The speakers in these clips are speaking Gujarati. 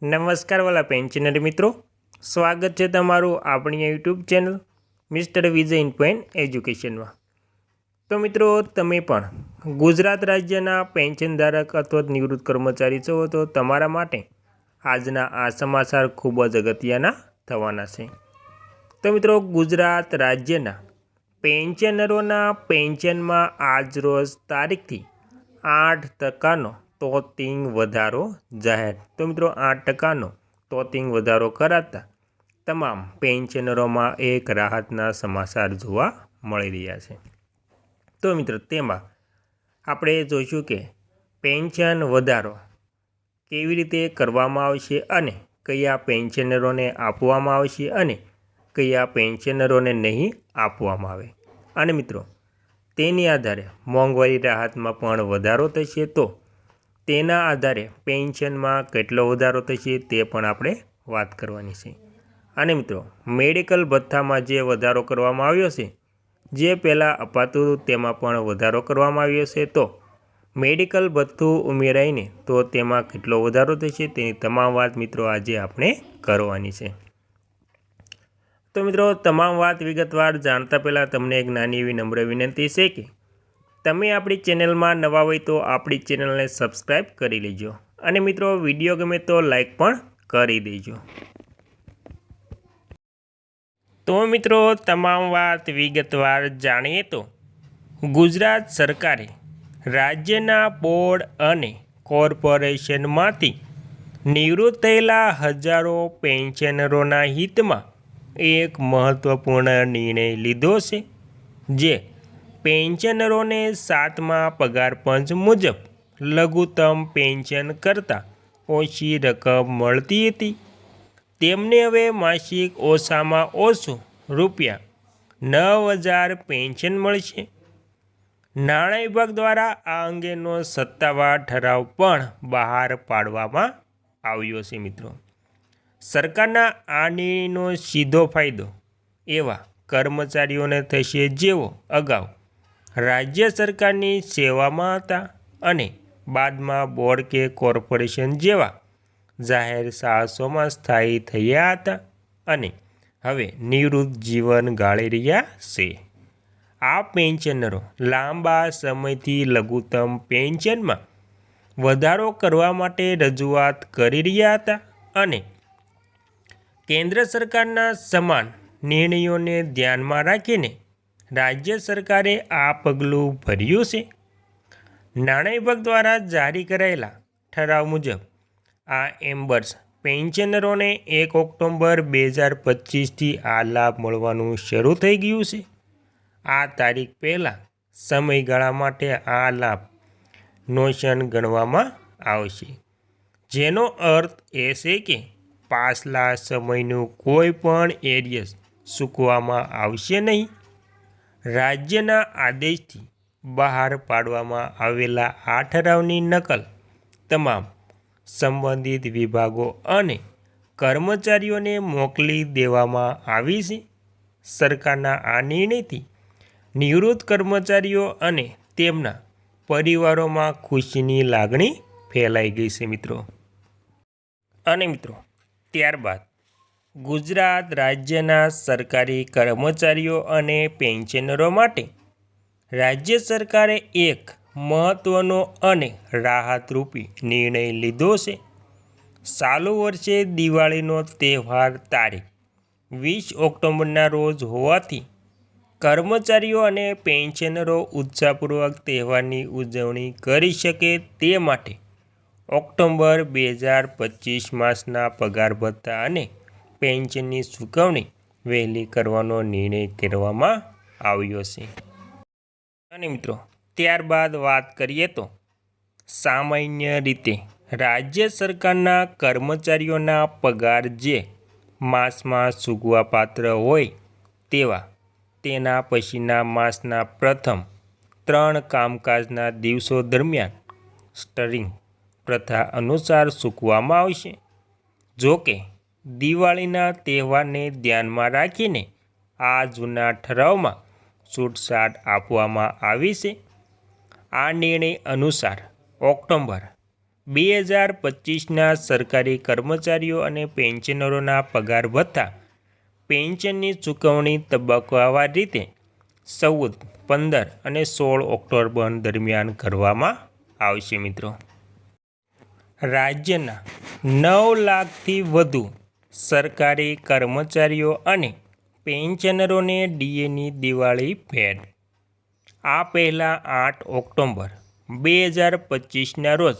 નમસ્કાર વાલા પેન્શનર મિત્રો, સ્વાગત છે તમારું આપણી યુટ્યુબ ચેનલ મિસ્ટર વિજય ઇનપોઇન્ટ એજ્યુકેશનમાં। તો મિત્રો, તમે પણ ગુજરાત રાજ્યના પેન્શનધારક અથવા નિવૃત્ત કર્મચારી છો તો તમારા માટે આજના આ સમાચાર ખૂબ જ અગત્યના થવાના છે। તો મિત્રો, ગુજરાત રાજ્યના પેન્શનરોના પેન્શનમાં આજરોજ તારીખથી 8% તોતિંગ વધારો જાહેર। તો મિત્રો, 8% તોતિંગ વધારો કરાતા તમામ પેન્શનરોમાં એક રાહતના સમાચાર જોવા મળી રહ્યા છે। તો મિત્રો, તેમાં આપણે જોઈશું કે પેન્શન વધારો કેવી રીતે કરવામાં આવશે અને કયા પેન્શનરોને આપવામાં આવશે અને કયા પેન્શનરોને નહીં આપવામાં આવે, અને મિત્રો તેની આધારે મોંઘવારી રાહતમાં પણ વધારો થશે તો તેના આધારે પેન્શનમાં કેટલો વધારો થશે તે પણ આપણે વાત કરવાની છે। અને મિત્રો, મેડિકલ ભથ્થામાં જે વધારો કરવામાં આવ્યો છે, જે પહેલાં અપાતું તેમાં પણ વધારો કરવામાં આવ્યો છે, તો મેડિકલ ભથ્થું ઉમેરાઈને તો તેમાં કેટલો વધારો થશે તેની તમામ વાત મિત્રો આજે આપણે કરવાની છે। તો મિત્રો, તમામ વાત વિગતવાર જાણતા પહેલાં તમને એક નાની એવી નમ્ર વિનંતી છે કે તમે આપણી ચેનલમાં નવા હોય તો આપણી ચેનલને સબસ્ક્રાઈબ કરી લેજો અને મિત્રો વિડીયો ગમે તો લાઈક પણ કરી દેજો। તો મિત્રો, તમામ વાત વિગતવાર જાણીએ તો ગુજરાત સરકારે રાજ્યના બોર્ડ અને કોર્પોરેશનમાંથી નિવૃત્ત થયેલા હજારો પેન્શનરોના હિતમાં એક મહત્વપૂર્ણ નિર્ણય લીધો છે, જે પેન્શનરોને 7મા પગાર પંચ મુજબ લઘુત્તમ પેન્શન કરતાં ઓછી રકમ મળતી હતી તેમને હવે માસિક ઓછામાં ઓછું ₹9,000 પેન્શન મળશે। નાણાં વિભાગ દ્વારા આ અંગેનો સત્તાવાર ઠરાવ પણ બહાર પાડવામાં આવ્યો છે। મિત્રો, સરકારના આ નિર્ણયનો સીધો ફાયદો એવા કર્મચારીઓને થશે જેઓ અગાઉ રાજ્ય સરકારની સેવામાં હતા અને બાદમાં બોર્ડ કે કોર્પોરેશન જેવા જાહેર સાહસોમાં સ્થાયી થયા હતા અને હવે નિવૃત્ત જીવન ગાળી રહ્યા છે। આ પેન્શનરો લાંબા સમયથી લઘુત્તમ પેન્શનમાં વધારો કરવા માટે રજૂઆત કરી રહ્યા હતા અને કેન્દ્ર સરકારના સમાન નિર્ણયોને ધ્યાનમાં રાખીને રાજ્ય સરકારે આ પગલું ભર્યું છે। નાણાં વિભાગ દ્વારા જારી કરાયેલા ઠરાવ મુજબ આ એમ્બર્સ પેન્શનરોને 1 ઓક્ટોબર 2025થી આ લાભ મળવાનું શરૂ થઈ ગયું છે। આ તારીખ પહેલાં સમયગાળા માટે આ લાભ નોશન ગણવામાં આવશે, જેનો અર્થ એ છે કે પાછલા સમયનું કોઈ પણ એરિયસ ચૂકવવામાં આવશે નહીં। રાજ્યના આદેશથી બહાર પાડવામાં આવેલા આ ઠરાવની નકલ તમામ સંબંધિત વિભાગો અને કર્મચારીઓને મોકલી દેવામાં આવી છે। સરકારના આ નિર્ણયથી નિવૃત્ત કર્મચારીઓ અને તેમના પરિવારોમાં ખુશીની લાગણી ફેલાઈ ગઈ છે મિત્રો। અને મિત્રો, ત્યારબાદ ગુજરાત રાજ્યના સરકારી કર્મચારીઓ અને પેન્શનરો માટે રાજ્ય સરકારે એક મહત્વનો અને રાહતરૂપી નિર્ણય લીધો છે। ચાલુ વર્ષે દિવાળીનો તહેવાર તારીખ 20 ઓક્ટોબરના રોજ હોવાથી કર્મચારીઓ અને પેન્શનરો ઉત્સાહપૂર્વક તહેવારની ઉજવણી કરી શકે તે માટે ઓક્ટોબર 2025 માસના પગાર ભથ્થા અને પેન્શનની ચૂકવણી વહેલી કરવાનો નિર્ણય કરવામાં આવ્યો છે। અને મિત્રો, ત્યારબાદ વાત કરીએ તો સામાન્ય રીતે રાજ્ય સરકારના કર્મચારીઓના પગાર જે માસમાં ચૂકવવાપાત્ર હોય તેવા તેના પછીના માસના પ્રથમ 3 કામકાજના દિવસો દરમિયાન સ્ટરિંગ પ્રથા અનુસાર ચૂકવવામાં આવશે। જો કે દિવાળીના તહેવારને ધ્યાનમાં રાખીને આ જૂના ઠરાવમાં છૂટછાટ આપવામાં આવી છે। આ નિર્ણય અનુસાર ઓક્ટોબર 2025ના સરકારી કર્મચારીઓ અને પેન્શનરોના પગાર ભથ્થા પેન્શનની ચૂકવણી તબક્કાવાર રીતે 14, 15 અને 16 ઓક્ટોબર દરમિયાન કરવામાં આવશે મિત્રો. રાજ્યના 9 લાખથી વધુ સરકારી કર્મચારીઓ અને પેન્શનરોને ડીએની દિવાળી ભેટ. આ પહેલાં 8 ઓક્ટોબર 2025ના રોજ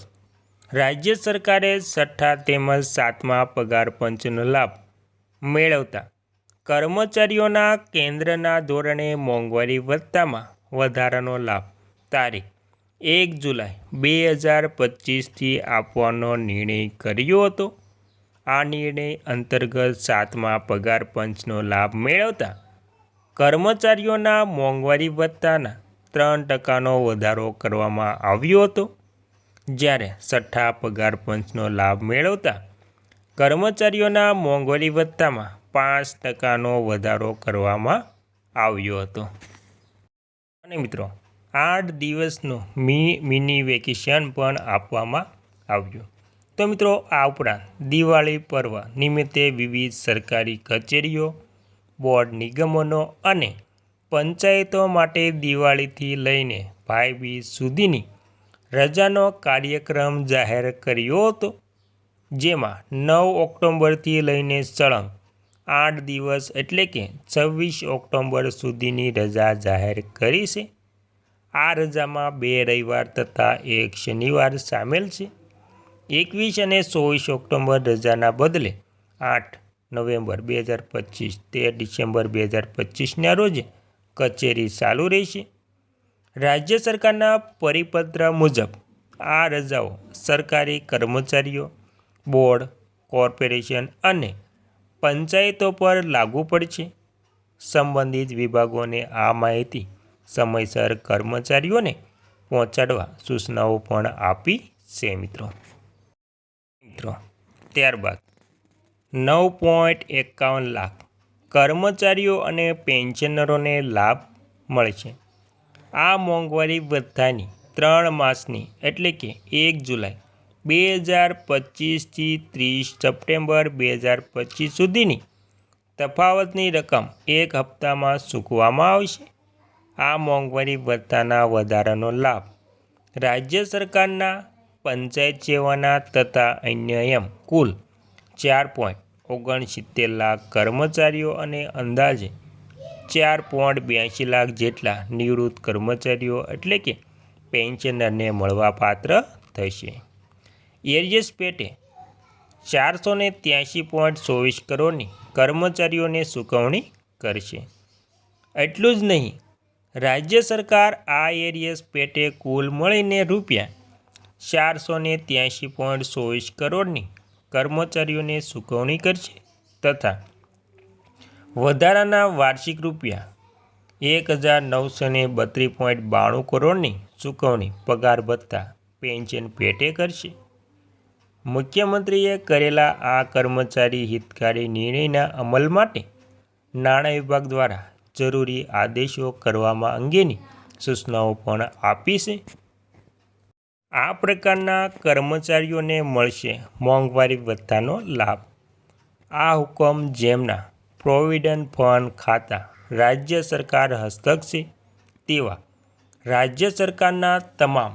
રાજ્ય સરકારે 6થા તેમજ 7મા પગાર પંચનો લાભ મેળવતા કર્મચારીઓના કેન્દ્રના ધોરણે મોંઘવારી ભથ્થામાં વધારાનો લાભ તારીખ 1 જુલાઈ 2025થી આપવાનો નિર્ણય કર્યો હતો. આ નિર્ણય અંતર્ગત 7મા પગાર પંચનો લાભ મેળવતા કર્મચારીઓના મોંઘવારી ભથ્થાના 3% વધારો કરવામાં આવ્યો હતો, જ્યારે 6થા પગાર પંચનો લાભ મેળવતા કર્મચારીઓના મોંઘવારી ભથ્થામાં 5% વધારો કરવામાં આવ્યો હતો. અને મિત્રો 8 દિવસનું મિની વેકેશન પણ આપવામાં આવ્યું. તો મિત્રો આ ઉપરાંત દિવાળી પર્વ નિમિત્તે વિવિધ સરકારી કચેરીઓ, બોર્ડ નિગમોનો અને પંચાયતો માટે દિવાળીથી લઈને ભાઈબીજ સુધીની રજાનો કાર્યક્રમ જાહેર કર્યો હતો, જેમાં 9 ઓક્ટોબરથી લઈને સળંગ 8 દિવસ એટલે કે 26 ઓક્ટોબર સુધીની રજા જાહેર કરી છે. આ રજામાં 2 રવિવાર તથા 1 શનિવાર સામેલ છે. 21 અને 24 ઓક્ટોબર રજાના બદલે 8 નવેમ્બર 2025 13 ડિસેમ્બર 2025ના રોજ કચેરી ચાલુ રહેશે. રાજ્ય સરકારના પરિપત્ર મુજબ આ રજાઓ સરકારી કર્મચારીઓ, બોર્ડ, કોર્પોરેશન અને પંચાયતો પર લાગુ પડશે. સંબંધિત વિભાગોને આ માહિતી સમયસર કર્મચારીઓને પહોંચાડવા સૂચનાઓ પણ આપી છે મિત્રો. ત્યારબાદ 9.51 લાખ કર્મચારીઓ અને પેન્શનરોને લાભ મળશે. આ મોંઘવારી ભથ્થાની 3 માસની એટલે કે 1 જુલાઈ 2025થી 30 સપ્ટેમ્બર 2025 સુધીની તફાવતની રકમ 1 હપ્તામાં ચૂકવવામાં આવશે. આ મોંઘવારી ભથ્થાના વધારાનો લાભ રાજ્ય સરકારના, પંચાયત સેવાના તથા અન્ય એમ કુલ 4.69 લાખ કર્મચારીઓ અને અંદાજે 4.82 લાખ જેટલા નિવૃત્ત કર્મચારીઓ એટલે કે પેન્શનરને મળવાપાત્ર થશે. એરિયસ પેટે 483.24 કરોડની કર્મચારીઓને ચૂકવણી કરશે. એટલું જ નહીં, રાજ્ય સરકાર આ એરિયસ પેટે કુલ મળીને રૂપિયા 483.24 કરોડની કર્મચારીઓને ચૂકવણી કરશે તથા વધારાના વાર્ષિક રૂપિયા 1932.92 કરોડની ચૂકવણી પગાર ભથ્થા પેન્શન પેટે કરશે. મુખ્યમંત્રીએ કરેલા આ કર્મચારી હિતકારી નિર્ણયના અમલ માટે નાણાં વિભાગ દ્વારા જરૂરી આદેશો કરવામાં અંગેની સૂચનાઓ પણ આપી છે. આ પ્રકારના કર્મચારીઓને મળશે મોંઘવારી ભથ્થાનો લાભ. આ હુકમ જેમના પ્રોવિડન્ટ ફંડ ખાતા રાજ્ય સરકાર હસ્તક છે તેવા રાજ્ય સરકારના તમામ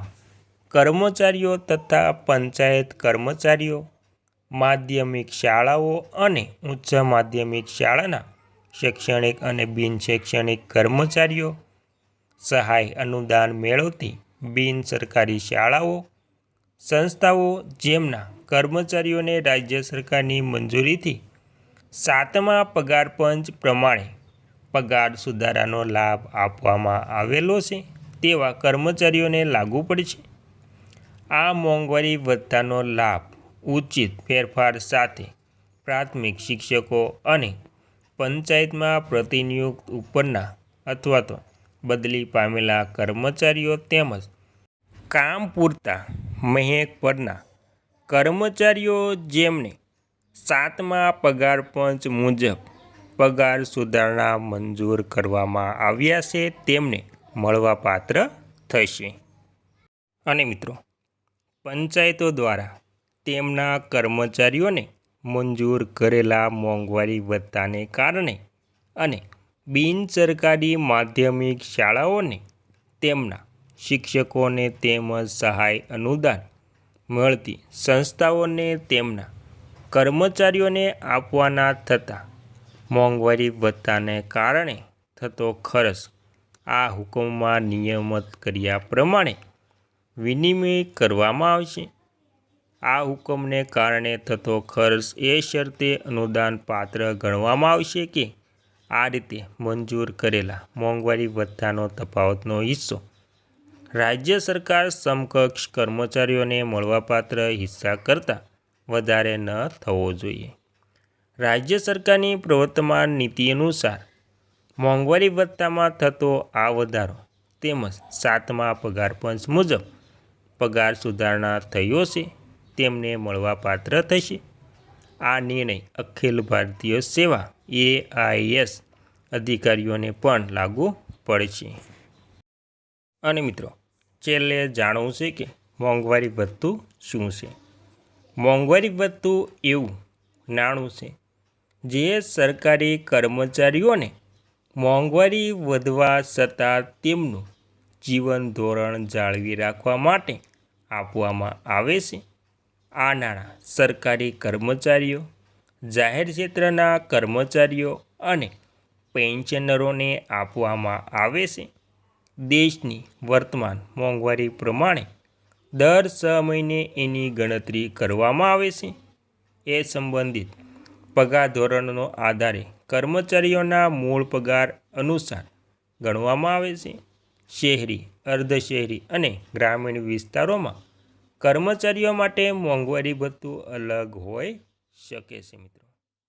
કર્મચારીઓ તથા પંચાયત કર્મચારીઓ, માધ્યમિક શાળાઓ અને ઉચ્ચ માધ્યમિક શાળાના શૈક્ષણિક અને બિન શૈક્ષણિક કર્મચારીઓ, સહાય અનુદાન મેળવતી બિન સરકારી શાળાઓ, સંસ્થાઓ જેમના કર્મચારીઓને રાજ્ય સરકારની મંજૂરીથી 7મા પગાર પંચ પ્રમાણે પગાર સુધારાનો લાભ આપવામાં આવેલો છે તેવા કર્મચારીઓને લાગુ પડશે. આ મોંઘવારી ભથ્થાનો લાભ ઉચિત ફેરફાર સાથે પ્રાથમિક શિક્ષકો અને પંચાયતમાં પ્રતિનિયુક્ત ઉપરના અથવા તો બદલી પામેલા કર્મચારીઓ તેમજ કામ પૂરતા મહેક પરના કર્મચારીઓ જેમને 7મા પગાર પંચ મુજબ પગાર સુધારણા મંજૂર કરવામાં આવ્યા છે તેમને મળવાપાત્ર થશે. અને મિત્રો પંચાયતો દ્વારા તેમના કર્મચારીઓને મંજૂર કરેલા મોંઘવારી ભથ્થાને કારણે અને બિનસરકારી માધ્યમિક શાળાઓને તેમના શિક્ષકોને તેમજ સહાય અનુદાન મળતી સંસ્થાઓને તેમના કર્મચારીઓને આપવાના થતા મોંઘવારી ભથ્થાને કારણે થતો ખર્ચ આ હુકમમાં નિયમિત કર્યા પ્રમાણે વિનિમય કરવામાં આવશે। આ હુકમને કારણે થતો ખર્ચ એ શરતે અનુદાન પાત્ર ગણવામાં આવશે કે આ રીતે મંજૂર કરેલા મોંઘવારી ભથ્થાનો તફાવતનો હિસ્સો રાજ્ય સરકાર સમકક્ષ કર્મચારીઓને મળવાપાત્ર હિસ્સા કરતાં વધારે ન થવો જોઈએ। રાજ્ય સરકારની પ્રવર્તમાન નીતિ અનુસાર મોંઘવારી ભથ્થામાં થતો આ વધારો તેમજ 7મા પગાર પંચ મુજબ પગાર સુધારણા થયો છે તેમને મળવાપાત્ર થશે। આ નિર્ણય અખિલ ભારતીય સેવા AIS અધિકારીઓને પણ લાગુ પડશે। અને મિત્રો છેલ્લે જાણવું છે કે મોંઘવારી ભથ્થું શું છે। મોંઘવારી ભથ્થું એવું નાણું છે જે સરકારી કર્મચારીઓને મોંઘવારી વધવા છતાં તેમનું જીવન ધોરણ જાળવી રાખવા માટે આપવામાં આવે છે। આ નાણાં સરકારી કર્મચારીઓ, જાહેર ક્ષેત્રના કર્મચારીઓ અને પેન્શનરોને આપવામાં આવે છે। દેશની વર્તમાન મોંઘવારી પ્રમાણે દર 6 મહિને એની ગણતરી કરવામાં આવે છે। એ સંબંધિત પગાર ધોરણનો આધારે કર્મચારીઓના મૂળ પગાર અનુસાર ગણવામાં આવે છે। શહેરી, અર્ધ-શહેરી અને ગ્રામીણ વિસ્તારોમાં કર્મચારીઓ માટે મોંઘવારી ભથ્થું અલગ હોઈ શકે છે। મિત્રો